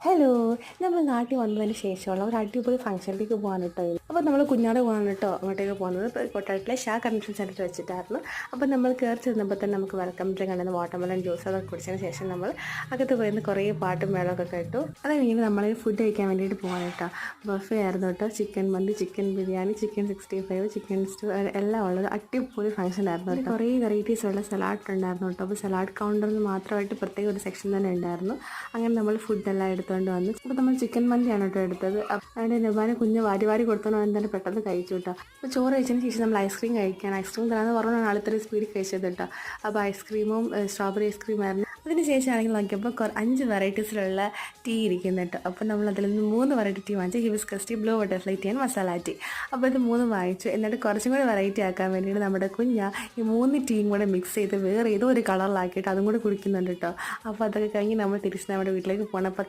Hello, നമ്മൾ നാട്ടിൽ വന്നതിന് ശേഷമുള്ള ഒരു അടിപൊളി ഫംഗ്ഷനിലേക്ക് പോകാൻ കേട്ടോ. അപ്പോൾ നമ്മൾ കുഞ്ഞാട് പോകാൻ കേട്ടോ അങ്ങോട്ടേക്ക് പോകുന്നത്. ഇപ്പോൾ കൊട്ടാരത്തിലെ ഷാ കൺവെൻഷൻ സെൻറ്ററിൽ വെച്ചിട്ടായിരുന്നു. അപ്പോൾ നമ്മൾ കയറി ചെന്നപ്പോൾ തന്നെ നമുക്ക് വെൽക്കം ഡ്രിങ്ക് കണ്ടെന്ന് വാട്ടർമെലൺ ജ്യൂസ് അതൊക്കെ കുടിച്ചതിന് ശേഷം നമ്മൾ അകത്ത് പോയിരുന്ന് കുറേ പാട്ടും മേളമൊക്കെ കേട്ടു. അത് കഴിഞ്ഞ് നമ്മൾ ഫുഡ് കഴിക്കാൻ വേണ്ടിയിട്ട് പോകാൻ കേട്ടോ. ബഫേ ആയിരുന്നു കേട്ടോ. Chicken mandi, chicken biryani, chicken 65, chicken stew എല്ലാം ഉള്ളത് അടിപൊളി ഫംഗ്ഷൻ ആയിരുന്നു കേട്ടോ. കുറേ വെറൈറ്റീസ് ഉള്ള സലാഡ് ഉണ്ടായിരുന്നു കേട്ടോ. അപ്പോൾ സലാഡ് കൗണ്ടറിന് മാത്രമായിട്ട് പ്രത്യേക ഒരു സെക്ഷൻ തന്നെ ഉണ്ടായിരുന്നു. അങ്ങനെ നമ്മൾ ഫുഡെല്ലാം എടുത്തുകൊണ്ട് വന്നു. അപ്പോൾ നമ്മൾ ചിക്കൻ മന്തിയാണ് കേട്ടോ എടുത്തത്. അതിൻ്റെ നബാനെ കുഞ്ഞ് വാരി വാരി കൊടുത്തോണ്ട് അവൻ തന്നെ പെട്ടെന്ന് കഴിച്ചു കേട്ടോ. അപ്പോൾ ചോറ് കഴിച്ചതിന് ശേഷം നമ്മൾ ഐസ്ക്രീം കഴിക്കുകയാണ്. ഐസ്ക്രീം തരാമെന്ന് പറഞ്ഞാൽ ആളിത്രയും സ്പീഡിൽ കഴിച്ചത് കേട്ടോ. അപ്പോൾ ഐസ്ക്രീമും സ്ട്രോബെറി ഐസ്ക്രീം ആയിരുന്നു. അതിന് ശേഷമാണെങ്കിൽ നോക്കിയപ്പോൾ 5 വെറൈറ്റീസിലുള്ള ടീ ഇരിക്കുന്നു കേട്ടോ. അപ്പോൾ നമ്മൾ അതിൽ നിന്ന് 3 വെറൈറ്റി ടീ വാങ്ങിച്ചു. Hibiscus tea, blue butterfly tea and masala tea. അപ്പോൾ ഇത് 3 വാങ്ങിച്ചു. എന്നിട്ട് കുറച്ചും കൂടി വെറൈറ്റി ആക്കാൻ വേണ്ടിയിട്ട് നമ്മുടെ ഈ 3 ടീയും കൂടെ മിക്സ് ചെയ്ത് വേറെ ഏതോ ഒരു കളറിലാക്കിയിട്ട് അതും കൂടി കുടിക്കുന്നുണ്ട് കേട്ടോ. അപ്പോൾ അതൊക്കെ കഴിഞ്ഞ് നമ്മൾ തിരിച്ച് നമ്മുടെ വീട്ടിലേക്ക് പോകണം. അപ്പോൾ